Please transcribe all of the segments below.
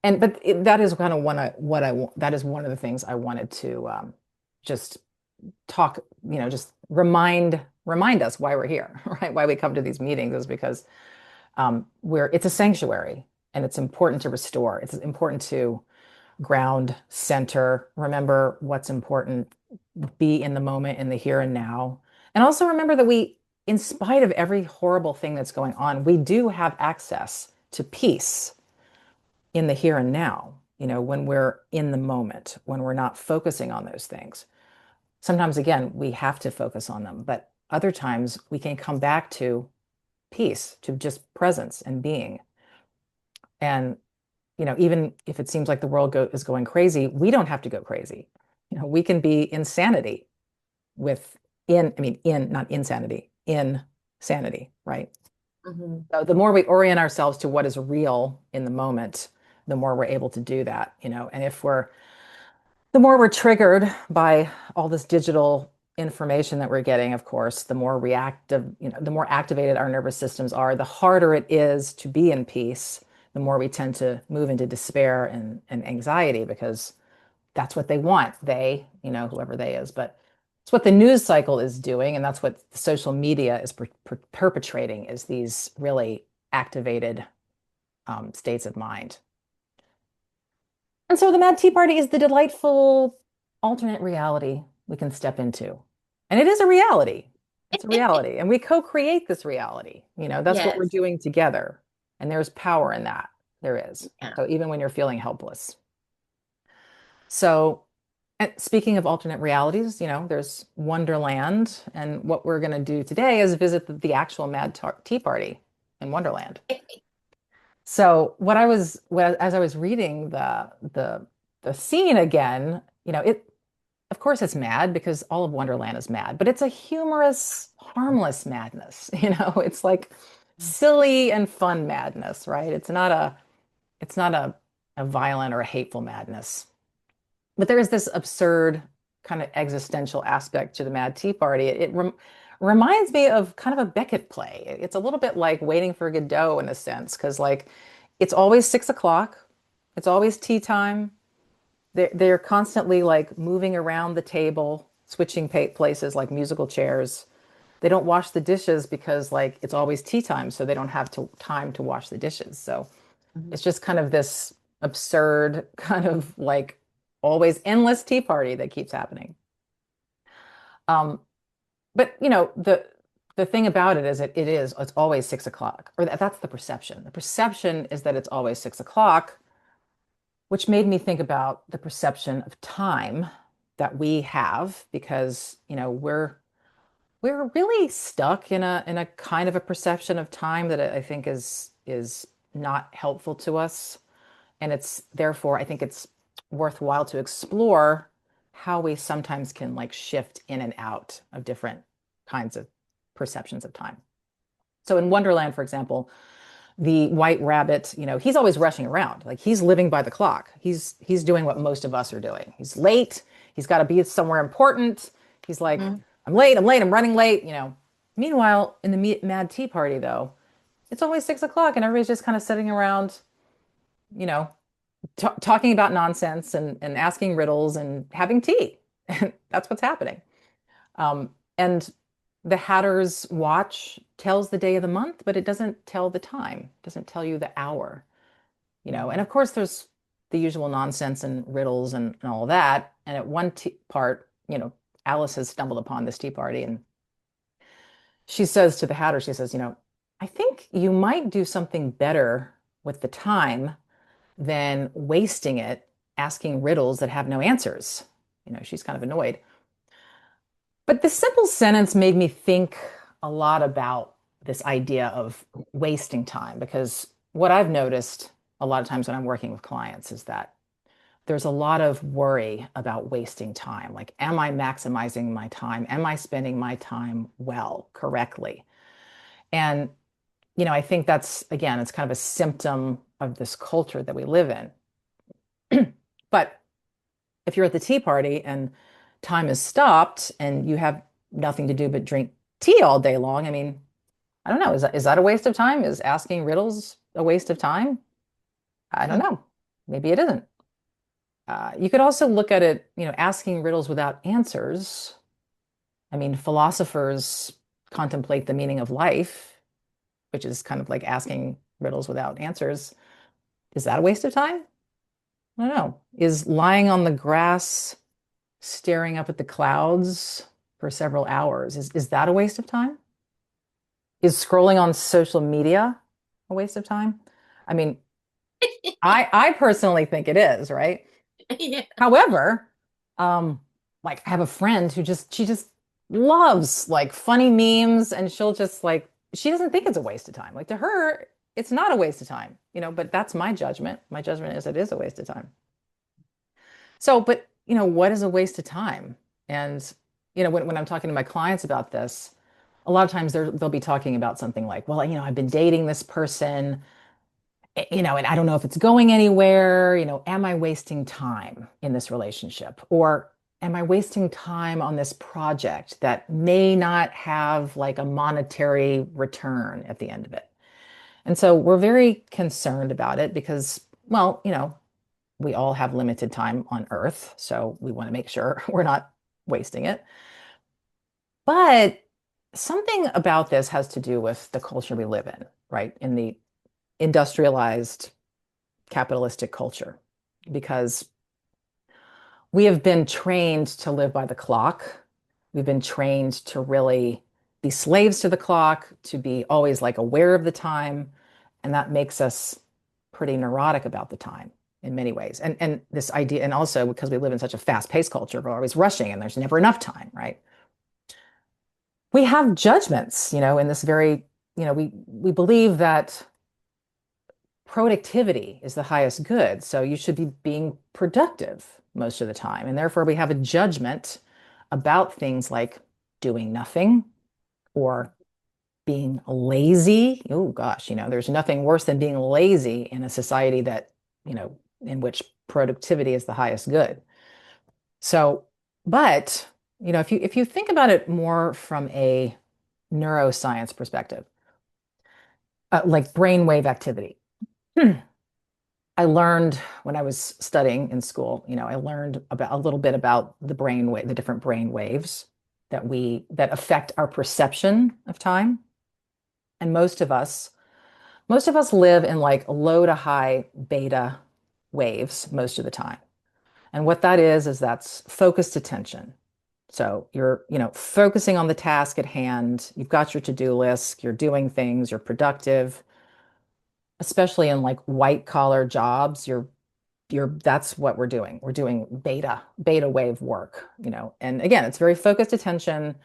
that is kind of that is one of the things I wanted to just talk, just remind us why we're here, right? Why we come to these meetings is because it's a sanctuary and it's important to restore. It's important to ground, center, remember what's important, be in the moment, in the here and now. And also remember that in spite of every horrible thing that's going on, we do have access to peace in the here and now, when we're in the moment, when we're not focusing on those things. Sometimes, again, we have to focus on them, but other times we can come back to peace, to just presence and being. And, even if it seems like the world is going crazy, we don't have to go crazy. We can be insanity not insanity, in sanity, right? So the more we orient ourselves to what is real in the moment, the more we're able to do that, and the more we're triggered by all this digital information that we're getting, of course, the more reactive, the more activated our nervous systems are, the harder it is to be in peace, the more we tend to move into despair and anxiety because that's what they want. Whoever they is, but it's what the news cycle is doing. And that's what social media is perpetrating is these really activated states of mind. And so the Mad Tea Party is the delightful alternate reality we can step into. And it is a reality. It's a reality. And we co-create this reality. That's what we're Yes. doing together. And there's power in that. There is. Yeah. So even when you're feeling helpless. So, and speaking of alternate realities, there's Wonderland. And what we're going to do today is visit the actual Tea Party in Wonderland. So as I was reading the scene again, of course it's mad because all of Wonderland is mad, but it's a humorous, harmless madness. It's like silly and fun madness, right? It's not a violent or a hateful madness. But there is this absurd kind of existential aspect to the Mad Tea Party. It reminds me of kind of a Beckett play. It's a little bit like Waiting for Godot in a sense, because like it's always 6 o'clock, it's always tea time. They're constantly like moving around the table, switching places like musical chairs. They don't wash the dishes because like it's always tea time, so they don't have time to wash the dishes. So Mhm. it's just kind of this absurd kind of like always endless tea party that keeps happening. Um, but the thing about it is it's always 6 o'clock, or that's the perception. The perception is that it's always 6 o'clock, which made me think about the perception of time that we have because we're really stuck in a kind of a perception of time that I think is not helpful to us. And it's therefore, I think it's worthwhile to explore how we sometimes can like shift in and out of different kinds of perceptions of time. So in Wonderland, for example, the white rabbit, he's always rushing around. Like he's living by the clock. He's doing what most of us are doing. He's late. He's got to be somewhere important. He's like, Mhm. I'm late, I'm running late. Meanwhile, in the Mad Tea Party, though, it's always 6 o'clock and everybody's just kind of sitting around, you know, talking about nonsense and asking riddles and having tea. And that's what's happening. And the Hatter's watch tells the day of the month, but it doesn't tell the time, it doesn't tell you the hour. And of course, there's the usual nonsense and riddles and all that. And at one part, Alice has stumbled upon this tea party and she says to the Hatter, she says, I think you might do something better with the time than wasting it asking riddles that have no answers. She's kind of annoyed. But this simple sentence made me think a lot about this idea of wasting time because what I've noticed a lot of times when I'm working with clients is that there's a lot of worry about wasting time. Like, am I maximizing my time? Am I spending my time well, correctly? And, I think that's, again, it's kind of a symptom of this culture that we live in. But if you're at the tea party and time is stopped and you have nothing to do but drink tea all day long, I mean, I don't know. Is that a waste of time? Is asking riddles a waste of time? I don't know. maybe it isn't. You could also look at it, asking riddles without answers. I mean, philosophers contemplate the meaning of life, which is kind of like asking riddles without answers. Is that a waste of time? I don't know. Is lying on the grass staring up at the clouds for several hours, is that a waste of time? Is scrolling on social media a waste of time? I mean, I personally think it is, right? Yeah. However, um, like I have a friend who she just loves like funny memes and she'll just like she doesn't think it's a waste of time. Like to her, it's not a waste of time, but that's my judgment. My judgment is it is a waste of time. So, but what is a waste of time? And when I'm talking to my clients about this, a lot of times they'll be talking about something like, well, I've been dating this person, and I don't know if it's going anywhere. Am I wasting time in this relationship? Or am I wasting time on this project that may not have like a monetary return at the end of it? And so we're very concerned about it because, well, we all have limited time on Earth. So we want to make sure we're not wasting it. But something about this has to do with the culture we live in, right? In the industrialized capitalistic culture, because we have been trained to live by the clock. We've been trained to really be slaves to the clock, to be always like aware of the time. And that makes us pretty neurotic about the time in many ways. And this idea, and also because we live in such a fast-paced culture, we're always rushing and there's never enough time, right? We have judgments, in this very, we believe that productivity is the highest good. So you should be being productive most of the time. And therefore, we have a judgment about things like doing nothing or being lazy. Oh gosh, there's nothing worse than being lazy in a society that, in which productivity is the highest good. So, but, if you think about it more from a neuroscience perspective, like brainwave activity. I learned when I was studying in school, I learned about a little bit about the different brain waves that affect our perception of time. And most of us live in like low to high beta waves most of the time. And what that is that's focused attention. So you're, focusing on the task at hand. You've got your to-do list, you're doing things, you're productive, especially in like white collar jobs, you're that's what we're doing. We're doing beta wave work, and again, it's very focused attention.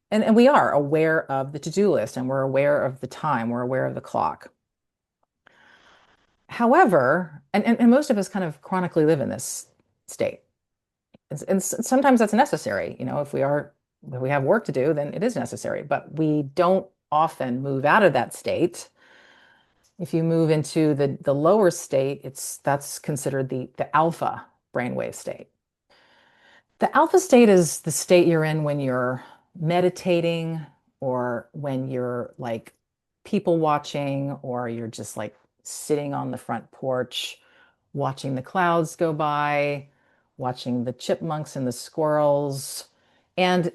And we are aware of the to-do list and we're aware of the time, we're aware of the clock. However, and most of us kind of chronically live in this state. And sometimes that's necessary, if we have work to do, then it is necessary, but we don't often move out of that state. If you move into the lower state, that's considered the alpha brainwave state. The alpha state is the state you're in when you're meditating or when you're like people watching or you're just like sitting on the front porch watching the clouds go by, watching the chipmunks and the squirrels. And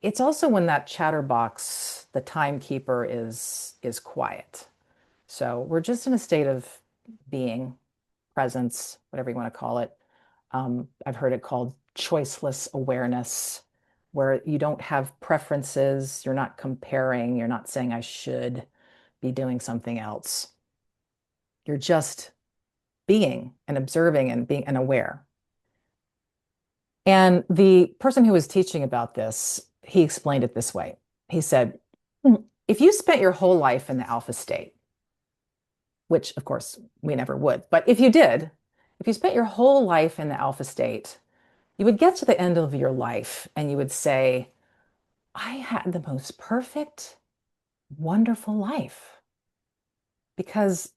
it's also when that chatterbox, the timekeeper is quiet. So we're just in a state of being, presence, whatever you want to call it. I've heard it called choiceless awareness, where you don't have preferences, you're not comparing, you're not saying I should be doing something else. You're just being and observing and being and aware. And the person who was teaching about this, he explained it this way. He said, if you spent your whole life in the alpha state, which of course we never would, but if you did, if you spent your whole life in the alpha state, you would get to the end of your life and you would say, I had the most perfect, wonderful life because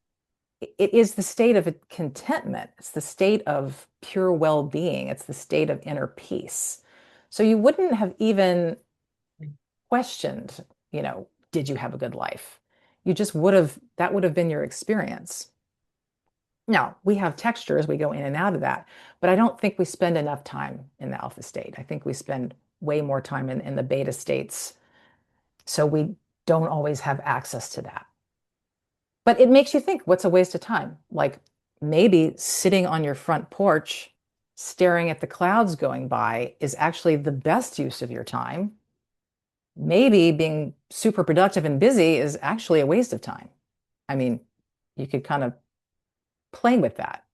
it is the state of contentment. It's the state of pure well-being. It's the state of inner peace. So you wouldn't have even questioned, did you have a good life? You just that would have been your experience. Now, we have textures, we go in and out of that, but I don't think we spend enough time in the alpha state. I think we spend way more time in the beta states. So we don't always have access to that. But it makes you think, what's a waste of time? Like maybe sitting on your front porch, staring at the clouds going by is actually the best use of your time. Maybe being super productive and busy is actually a waste of time. I mean, you could kind of play with that.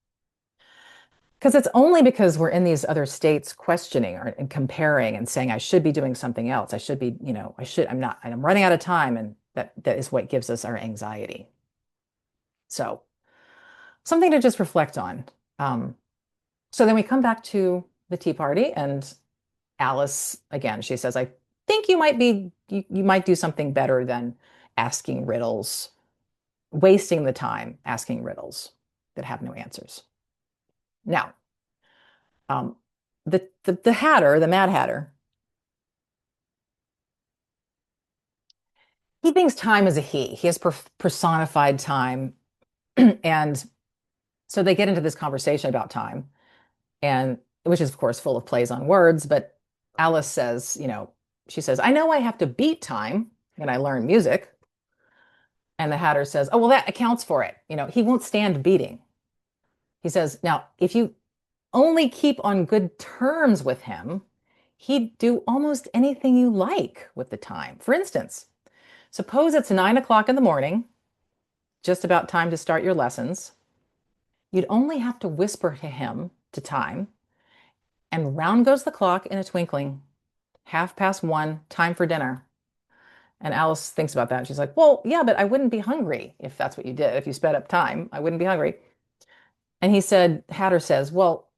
Because it's only because we're in these other states questioning and comparing and saying, I should be doing something else. I should be, I'm not, I'm running out of time. And that is what gives us our anxiety. So something to just reflect on. Um, so then we come back to the tea party and Alice, again, she says, I think you might do something better than asking riddles, wasting the time asking riddles that have no answers. Now, um, the Hatter, the Mad Hatter, he thinks time is a he. He has personified time. And so they get into this conversation about time, and which is, of course, full of plays on words. But Alice says, she says, I know I have to beat time when I learn music. And the Hatter says, oh, well, that accounts for it. He won't stand beating. He says, now, if you only keep on good terms with him, he'd do almost anything you like with the time. For instance, suppose it's 9 o'clock in the morning, just about time to start your lessons. You'd only have to whisper to him to time, and round goes the clock in a twinkling. 1:30, time for dinner. And Alice thinks about that. And she's like, well, yeah, but I wouldn't be hungry if that's what you did. If you sped up time, I wouldn't be hungry. And Hatter says, well,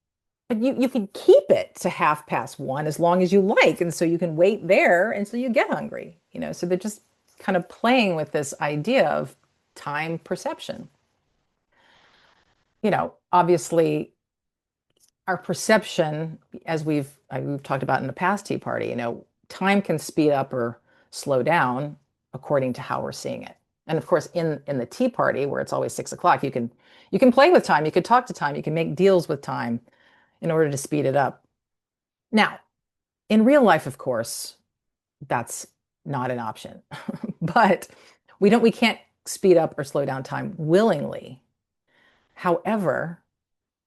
but you can keep it to 1:30 as long as you like. And so you can wait there until you get hungry. So they're just kind of playing with this idea of time perception. Obviously, our perception, as we've talked about in the past tea party, time can speed up or slow down according to how we're seeing it. And of course, in the tea party where it's always 6 o'clock, you can play with time, you can talk to time, you can make deals with time in order to speed it up. Now, in real life, of course, that's not an option. But we can't speed up or slow down time willingly. However,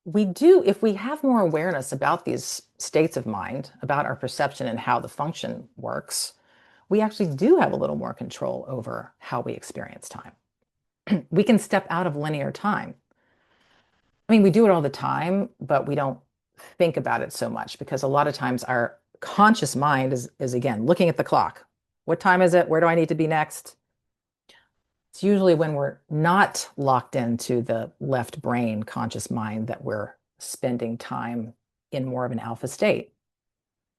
we do, if we have more awareness about these states of mind, about our perception and how the function works, we actually do have a little more control over how we experience time. We can step out of linear time. I mean, we do it all the time, but we don't think about it so much because a lot of times our conscious mind is again looking at the clock. What time is it? Where do I need to be next? It's usually when we're not locked into the left brain conscious mind that we're spending time in more of an alpha state.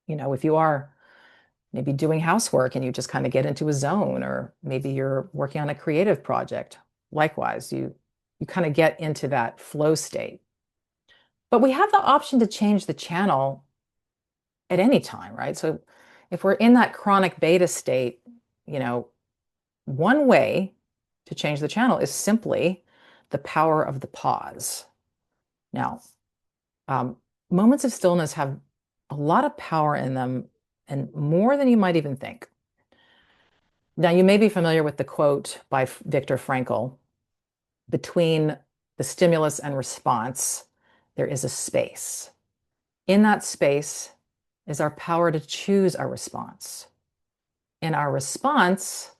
If you are maybe doing housework and you just kind of get into a zone, or maybe you're working on a creative project, likewise, you kind of get into that flow state. But we have the option to change the channel at any time, right? So if we're in that chronic beta state, one way to change the channel is simply the power of the pause. Now, moments of stillness have a lot of power in them, and more than you might even think. Now, you may be familiar with the quote by Viktor Frankl, between the stimulus and response, there is a space. In that space is our power to choose our response. In our response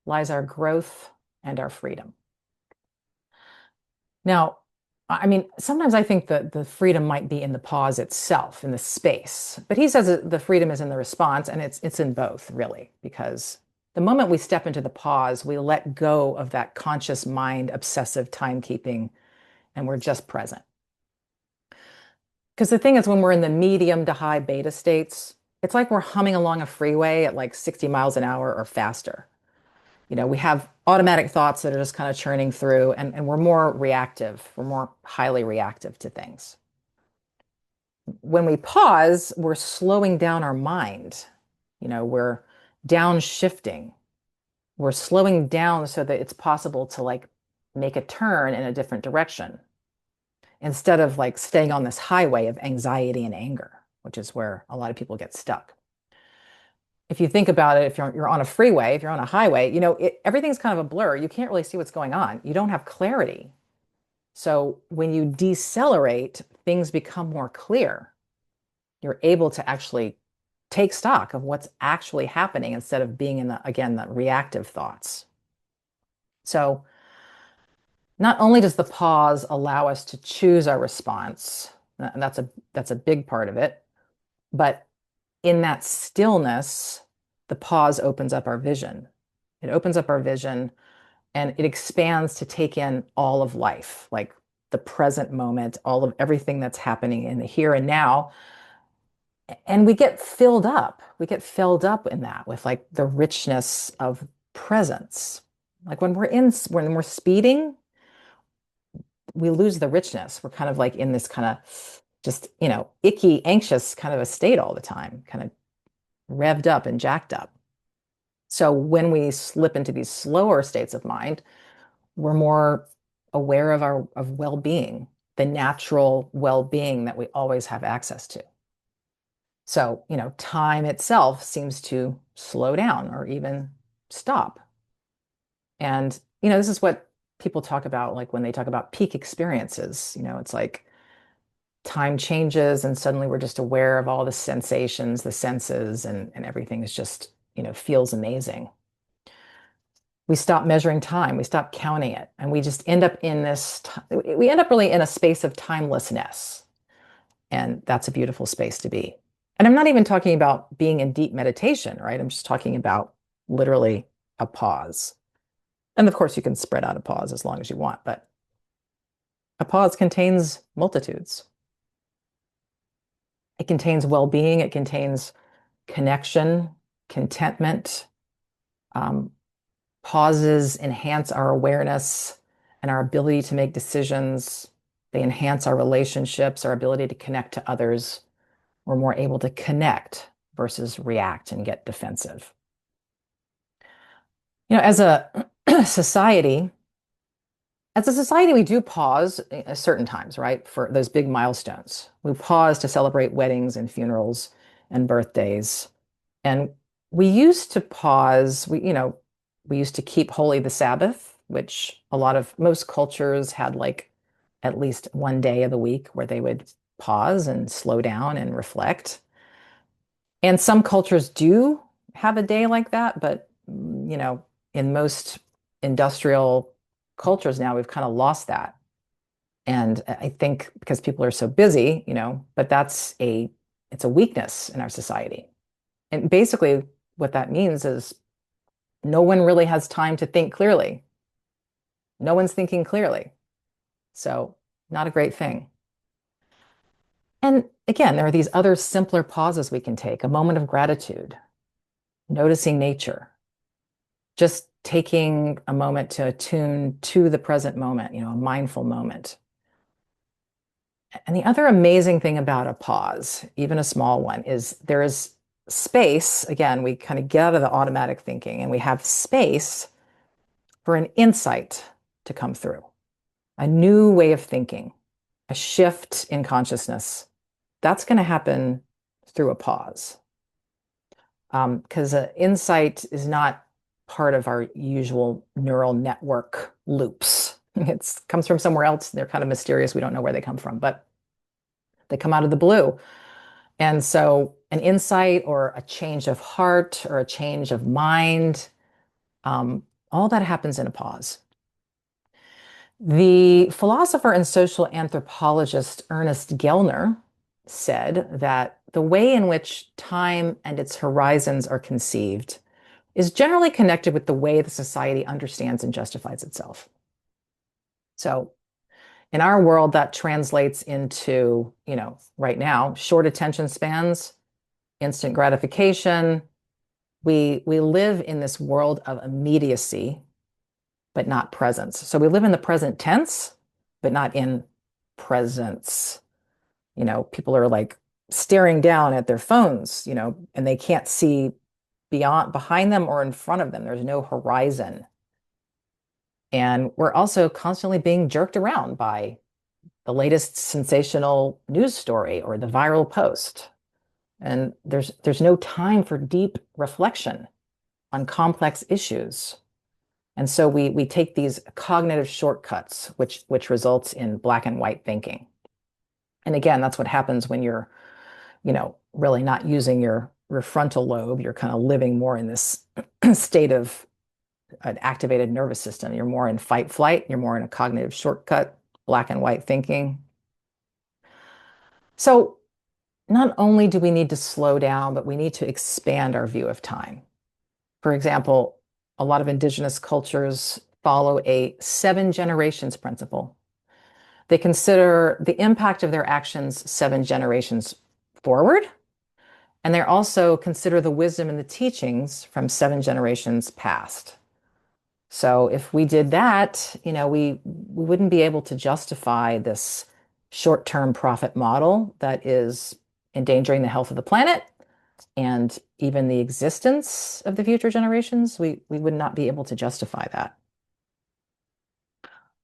lies our growth and our freedom. Now, I mean, sometimes I think that the freedom might be in the pause itself, in the space. But he says that the freedom is in the response, and it's in both, really, because the moment we step into the pause, we let go of that conscious mind, obsessive timekeeping, and we're just present. Because the thing is, when we're in the medium to high beta states, it's like we're humming along a freeway at like 60 miles an hour or faster. We have automatic thoughts that are just kind of churning through, and we're more reactive. We're more highly reactive to things. When we pause, we're slowing down our mind. We're downshifting. We're slowing down so that it's possible to like make a turn in a different direction. instead of like staying on this highway of anxiety and anger, which is where a lot of people get stuck. If you think about it, if you're on a freeway, if you're on a highway, everything's kind of a blur. You can't really see what's going on. You don't have clarity. So when you decelerate, things become more clear. You're able to actually take stock of what's actually happening instead of being in again, the reactive thoughts. So not only does the pause allow us to choose our response, and that's a big part of it, but in that stillness, the pause opens up our vision. It opens up our vision and it expands to take in all of life, like the present moment, all of everything that's happening in the here and now. And we get filled up. We get filled up in that with like the richness of presence. Like when we're speeding, we lose the richness. We're kind of like in this kind of just, icky, anxious kind of a state all the time, kind of revved up and jacked up. So when we slip into these slower states of mind, we're more aware of our of well-being, the natural well-being that we always have access to. So, time itself seems to slow down or even stop. And, this is what people talk about, like when they talk about peak experiences, it's like time changes and suddenly we're just aware of all the sensations, the senses, and everything is just, feels amazing. We stop measuring time, we stop counting it, and we just end up we end up really in a space of timelessness. And that's a beautiful space to be. And I'm not even talking about being in deep meditation, right? I'm just talking about literally a pause. And of course, you can spread out a pause as long as you want, but a pause contains multitudes. It contains well-being, it contains connection, contentment. Um, Pauses enhance our awareness and our ability to make decisions. They enhance our relationships, our ability to connect to others. We're more able to connect versus react and get defensive. As a society, we do pause at certain times, right? For those big milestones. We pause to celebrate weddings and funerals and birthdays. And we used to pause, we used to keep holy the Sabbath, which most cultures had like at least one day of the week where they would pause and slow down and reflect. And some cultures do have a day like that, but in most industrial cultures now, we've kind of lost that. And I think because people are so busy, but it's a weakness in our society. And basically what that means is no one really has time to think clearly. No one's thinking clearly. So not a great thing. And again, there are these other simpler pauses we can take, a moment of gratitude, noticing nature, just taking a moment to attune to the present moment, a mindful moment. And the other amazing thing about a pause, even a small one, is there is space. Again, we kind of get out of the automatic thinking and we have space for an insight to come through, a new way of thinking, a shift in consciousness. That's going to happen through a pause. Because insight is not part of our usual neural network loops. It comes from somewhere else. They're kind of mysterious. We don't know where they come from, but they come out of the blue. And so an insight or a change of heart or a change of mind, all that happens in a pause. The philosopher and social anthropologist Ernest Gellner said that the way in which time and its horizons are conceived is generally connected with the way the society understands and justifies itself. So in our world, that translates into, right now, short attention spans, instant gratification. We live in this world of immediacy, but not presence. So we live in the present tense, but not in presence. People are like staring down at their phones, and they can't see behind them or in front of them. There's no horizon. And we're also constantly being jerked around by the latest sensational news story or the viral post. And there's no time for deep reflection on complex issues. And so we take these cognitive shortcuts, which results in black and white thinking. And again, that's what happens when you're, really not using your frontal lobe. You're kind of living more in this state of an activated nervous system. You're more in fight flight. You're more in a cognitive shortcut, black and white thinking. So not only do we need to slow down, but we need to expand our view of time. For example, a lot of indigenous cultures follow a 7 generations principle. They consider the impact of their actions 7 generations forward, and they also consider the wisdom and the teachings from 7 generations past. So if we did that, we wouldn't be able to justify this short-term profit model that is endangering the health of the planet and even the existence of the future generations. We would not be able to justify that.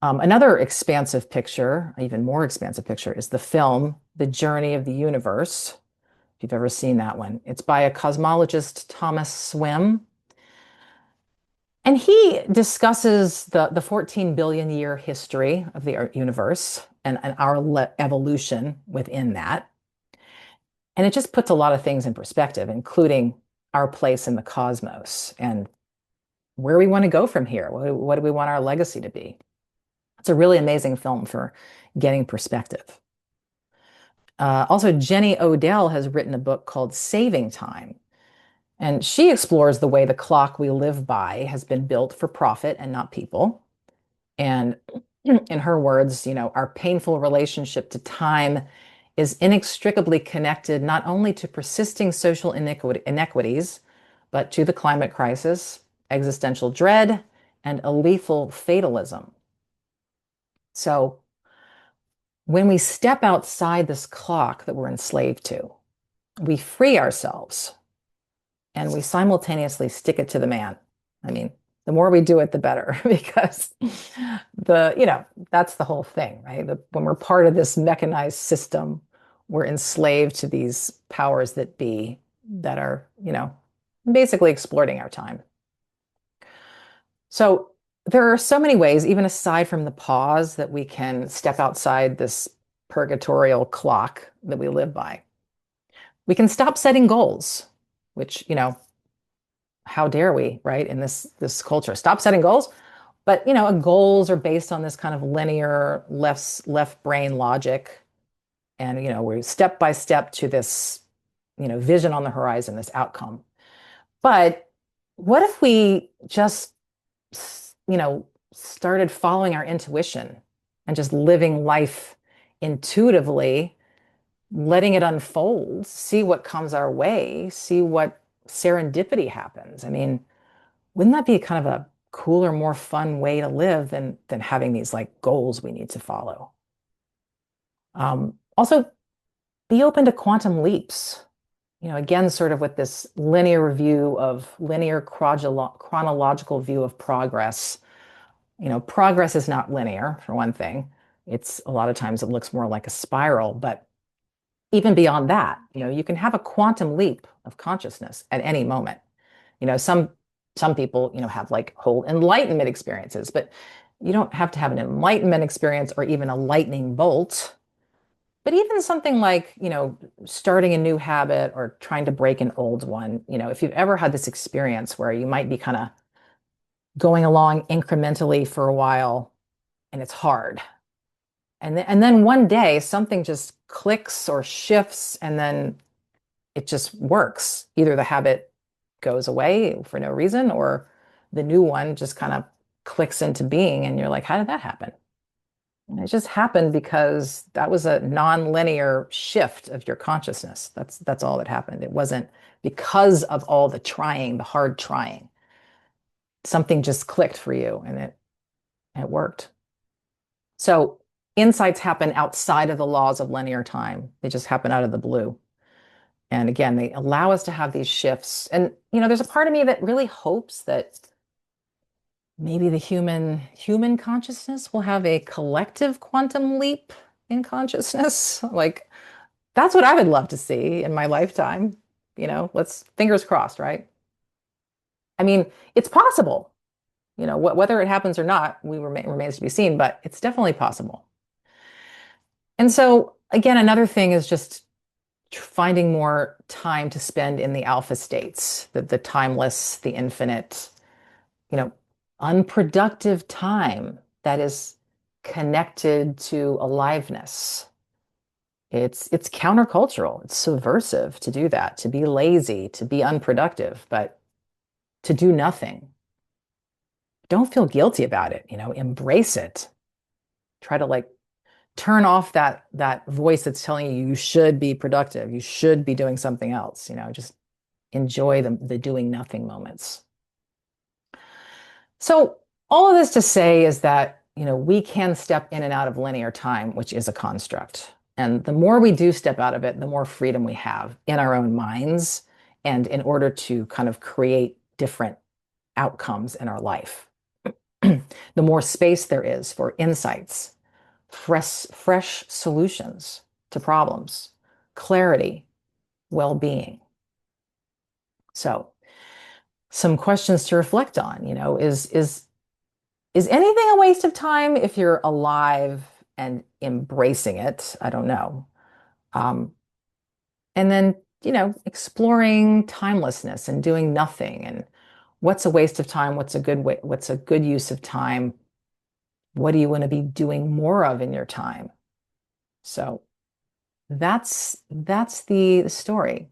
Another expansive picture, even more expansive picture, is the film The Journey of the Universe. If you've ever seen that one, it's by a cosmologist, Thomas Swim. And he discusses the 14 billion year history of the universe and our evolution within that. And it just puts a lot of things in perspective, including our place in the cosmos and where we want to go from here. What do we want our legacy to be? It's a really amazing film for getting perspective. Also, Jenny Odell has written a book called Saving Time. And she explores the way the clock we live by has been built for profit and not people. And in her words, our painful relationship to time is inextricably connected not only to persisting social inequities, but to the climate crisis, existential dread, and a lethal fatalism. So when we step outside this clock that we're enslaved to, we free ourselves and we simultaneously stick it to the man. I mean, the more we do it, the better, because that's the whole thing, right? When we're part of this mechanized system, we're enslaved to these powers that be that are, basically exploiting our time. So there are so many ways, even aside from the pause, that we can step outside this purgatorial clock that we live by. We can stop setting goals, which, how dare we, right? In this culture, stop setting goals. But, goals are based on this kind of linear left brain logic. And, we're step by step to this, vision on the horizon, this outcome. But what if we just, started following our intuition and just living life intuitively, letting it unfold, see what comes our way, see what serendipity happens? I mean, wouldn't that be kind of a cooler, more fun way to live than having these like goals we need to follow? Also, be open to quantum leaps. Again, sort of with this linear chronological view of progress. Progress is not linear, for one thing. It's a lot of times it looks more like a spiral, but even beyond that, you can have a quantum leap of consciousness at any moment. Some people, have like whole enlightenment experiences, but you don't have to have an enlightenment experience or even a lightning bolt. But even something like, starting a new habit or trying to break an old one, if you've ever had this experience where you might be kind of going along incrementally for a while and it's hard. And then one day something just clicks or shifts and then it just works. Either the habit goes away for no reason or the new one just kind of clicks into being and you're like, how did that happen? And it just happened because that was a non-linear shift of your consciousness. That's all that happened. It wasn't because of all the trying, the hard trying. Something just clicked for you and it worked. So insights happen outside of the laws of linear time. They just happen out of the blue. And again, they allow us to have these shifts. And there's a part of me that really hopes that maybe the human consciousness will have a collective quantum leap in consciousness. Like that's what I would love to see in my lifetime. Let's fingers crossed, right? I mean, it's possible. Whether it happens or not, remains to be seen, but it's definitely possible. And so, again, another thing is just finding more time to spend in the alpha states, the timeless, the infinite, you know, unproductive time that is connected to aliveness. It's countercultural, it's subversive to do that, to be lazy, to be unproductive, but to do nothing. Don't feel guilty about it, embrace it. Try to like turn off that voice that's telling you should be productive, you should be doing something else, just enjoy the doing nothing moments. So all of this to say is that, we can step in and out of linear time, which is a construct. And the more we do step out of it, the more freedom we have in our own minds and in order to kind of create different outcomes in our life. The more space there is for insights, fresh solutions to problems, clarity, well-being. So, some questions to reflect on, is anything a waste of time if you're alive and embracing it? I don't know. Um, and then, exploring timelessness and doing nothing and what's a waste of time, what's a good use of time, what do you want to be doing more of in your time? So that's the story.